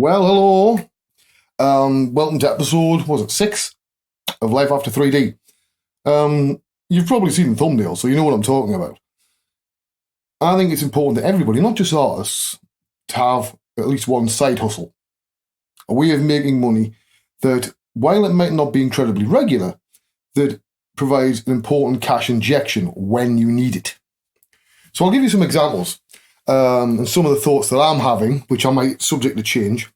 Well, hello. Welcome to episode, was it 6 of Life After 3D? You've probably seen the thumbnail, so you know what I'm talking about. I think it's important that everybody, not just artists, to have at least one side hustle. A way of making money that, while it might not be incredibly regular, that provides an important cash injection when you need it. So I'll give you some examples and some of the thoughts that I'm having, which I might subject to change.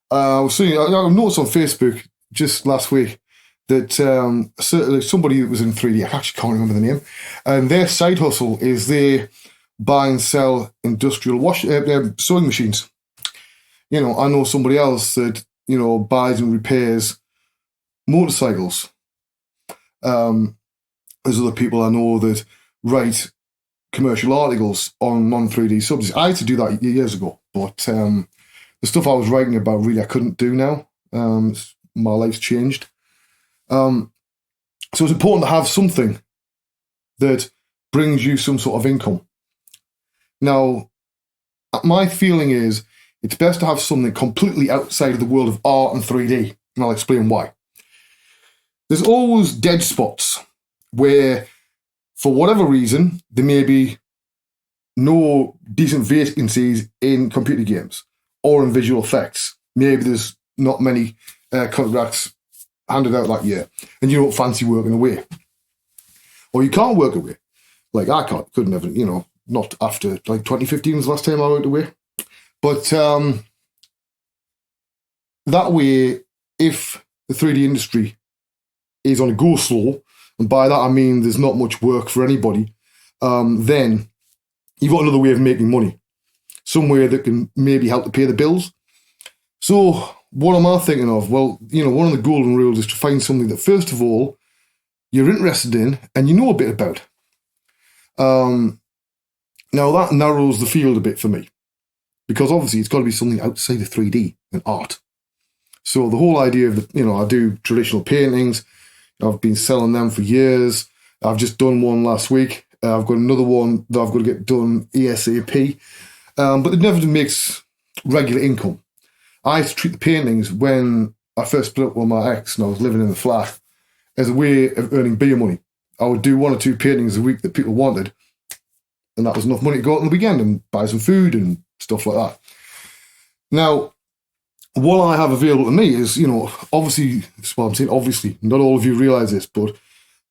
I noticed on Facebook just last week that somebody that was in 3D, I actually can't remember the name, and their side hustle is they buy and sell industrial sewing machines. I know somebody else that, buys and repairs motorcycles. There's other people I know that write commercial articles on non-3D subjects. I had to do that years ago, but the stuff I was writing about, really, I couldn't do now. My life's changed. So it's important to have something that brings you some sort of income. Now, my feeling is it's best to have something completely outside of the world of art and 3D, and I'll explain why. There's always dead spots where, for whatever reason, there may be no decent vacancies in computer games or in visual effects. Maybe there's not many contracts handed out that year, and you don't fancy working away. Or you can't work away. Like I couldn't never, not after, 2015 was the last time I worked away. But that way, if the 3D industry is on a go slow, and by that I mean there's not much work for anybody, then you've got another way of making money. Somewhere that can maybe help to pay the bills. So what am I thinking of? Well, one of the golden rules is to find something that, first of all, you're interested in and you know a bit about. Now that narrows the field a bit for me, because obviously it's got to be something outside of 3D and art. So the whole idea of, I do traditional paintings. I've been selling them for years. I've just done one last week. I've got another one that I've got to get done ASAP. But it never makes regular income. I used to treat the paintings when I first split up with my ex and I was living in the flat as a way of earning beer money. I would do 1 or 2 paintings a week that people wanted, and that was enough money to go out on the weekend and buy some food and stuff like that. Now, what I have available to me is, obviously, that's what I'm saying, obviously, not all of you realise this, but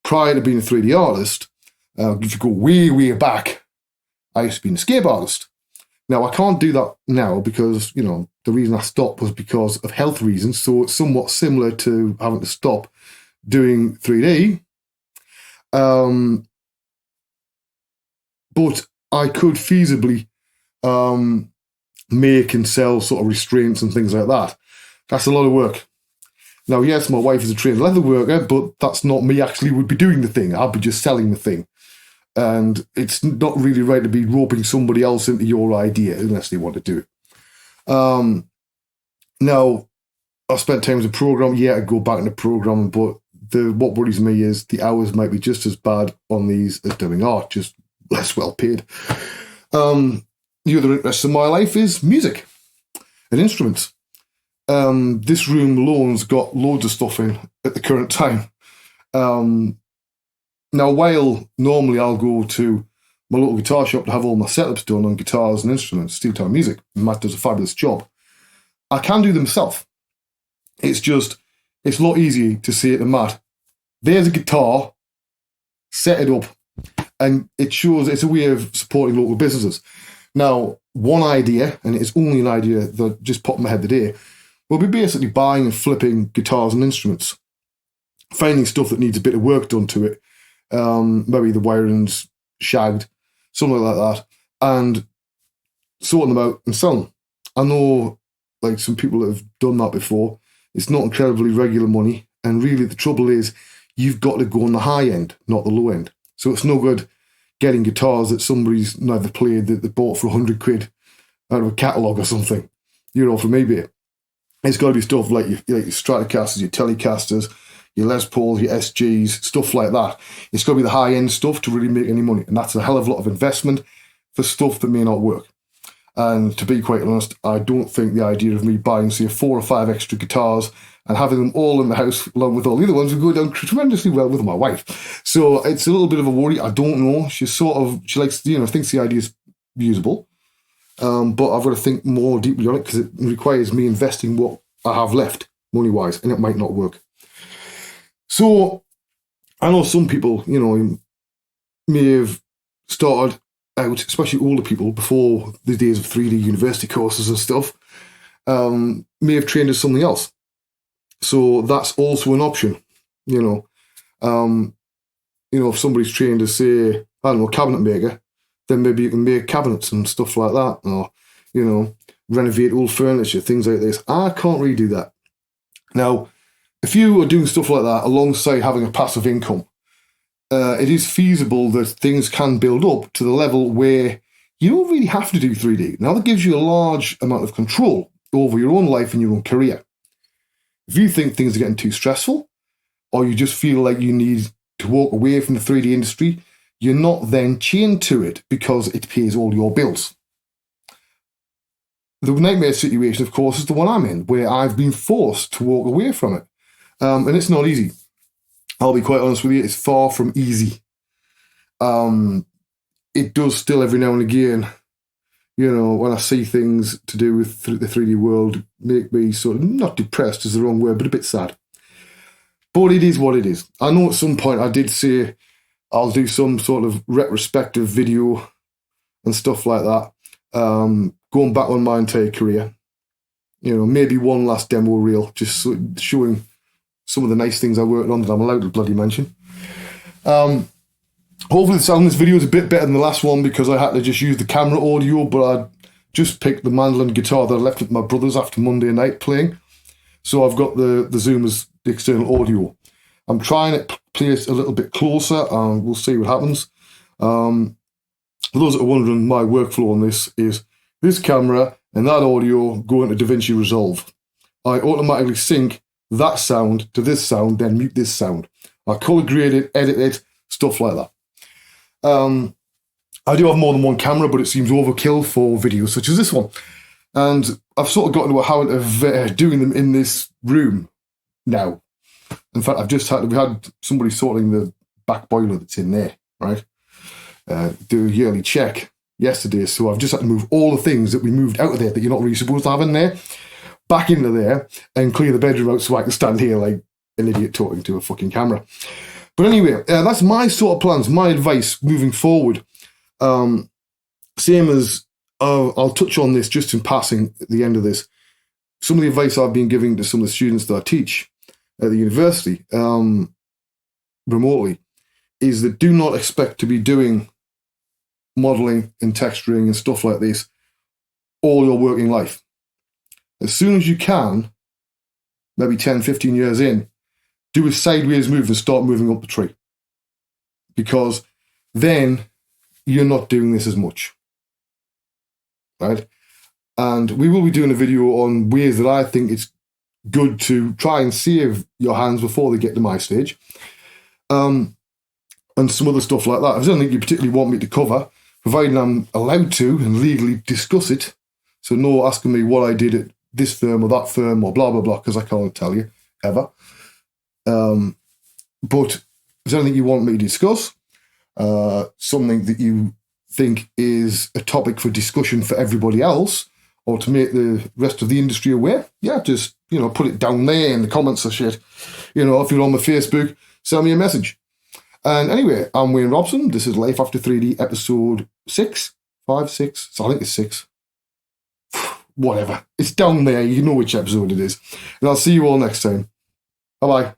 prior to being a 3D artist, if you go way, way back, I used to be an escape artist. Now, I can't do that now because, the reason I stopped was because of health reasons. So it's somewhat similar to having to stop doing 3D. But I could feasibly make and sell sort of restraints and things like that. That's a lot of work. Now, yes, my wife is a trained leather worker, but that's not me actually would be doing the thing. I'd be just selling the thing. And it's not really right to be roping somebody else into your idea unless they want to do it. Now, I spent time as a programmer. Yeah, I go back into programming, but what worries me is the hours might be just as bad on these as doing art, just less well paid. The other interest in my life is music and instruments. This room alone's got loads of stuff in at the current time. Now, while normally I'll go to my local guitar shop to have all my setups done on guitars and instruments, Steel Town Music, Matt does a fabulous job, I can do them myself. It's a lot easier to say to Matt, there's a guitar, set it up, and it's a way of supporting local businesses. Now, one idea, and it's only an idea that just popped in my head today, will be basically buying and flipping guitars and instruments, finding stuff that needs a bit of work done to it, maybe the wiring's shagged, something like that, and sorting them out and selling them. I know, some people that have done that before. It's not incredibly regular money, and really the trouble is you've got to go on the high end, not the low end. So it's no good getting guitars that somebody's never played that they bought for £100 out of a catalogue or something, from eBay. It's got to be stuff like your Stratocasters, your Telecasters, your Les Pauls, your SGs, stuff like that. It's got to be the high-end stuff to really make any money, and that's a hell of a lot of investment for stuff that may not work. And to be quite honest, I don't think the idea of me buying, say, 4 or 5 extra guitars and having them all in the house along with all the other ones would go down tremendously well with my wife. So it's a little bit of a worry. I don't know. She likes, thinks the idea is usable. But I've got to think more deeply on it because it requires me investing what I have left money-wise, and it might not work. So I know some people, may have started out, especially older people, before the days of 3D university courses and stuff, may have trained as something else. So that's also an option, if somebody's trained as, say, I don't know, a cabinet maker, then maybe you can make cabinets and stuff like that, or, renovate old furniture, things like this. I can't really do that. Now, if you are doing stuff like that alongside having a passive income, it is feasible that things can build up to the level where you don't really have to do 3D. Now, that gives you a large amount of control over your own life and your own career. If you think things are getting too stressful, or you just feel like you need to walk away from the 3D industry, you're not then chained to it because it pays all your bills. The nightmare situation, of course, is the one I'm in, where I've been forced to walk away from it. And it's not easy. I'll be quite honest with you, it's far from easy. It does still every now and again, when I see things to do with the 3D world, make me sort of, not depressed is the wrong word, but a bit sad. But it is what it is. I know at some point I did say I'll do some sort of retrospective video and stuff like that, going back on my entire career. Maybe one last demo reel, just showing some of the nice things I worked on that I'm allowed to bloody mention. Hopefully the sound in this video is a bit better than the last one because I had to just use the camera audio, but I just picked the mandolin guitar that I left with my brothers after Monday night playing. So I've got the Zoom as the external audio. I'm trying to place a little bit closer and we'll see what happens. For those that are wondering, my workflow on this is this camera and that audio go into DaVinci Resolve. I automatically sync that sound to this sound, then mute this sound. I color grade it, edit it, stuff like that. I do have more than one camera, but it seems overkill for videos such as this one. And I've sort of got into a habit of doing them in this room now. In fact, we had somebody sorting the back boiler that's in there, right? Do a yearly check yesterday, so I've just had to move all the things that we moved out of there that you're not really supposed to have in there back into there and clear the bedroom out so I can stand here like an idiot talking to a fucking camera. But anyway, that's my sort of plans, my advice moving forward. Same as, I'll touch on this just in passing at the end of this. Some of the advice I've been giving to some of the students that I teach at the university remotely is that do not expect to be doing modeling and texturing and stuff like this all your working life. As soon as you can, maybe 10, 15 years in, do a sideways move and start moving up the tree. Because then you're not doing this as much. Right? And we will be doing a video on ways that I think it's good to try and save your hands before they get to my stage. And some other stuff like that. If there's anything you particularly want me to cover, providing I'm allowed to and legally discuss it, so no asking me what I did at this firm or that firm or blah, blah, blah, because I can't tell you, ever. But if there's anything you want me to discuss, something that you think is a topic for discussion for everybody else, or to make the rest of the industry aware, just, put it down there in the comments or shit. If you're on my Facebook, send me a message. And anyway, I'm Wayne Robson. This is Life After 3D, episode 6, 5, 6. So I think it's 6. Whatever. It's down there. You know which episode it is. And I'll see you all next time. Bye-bye.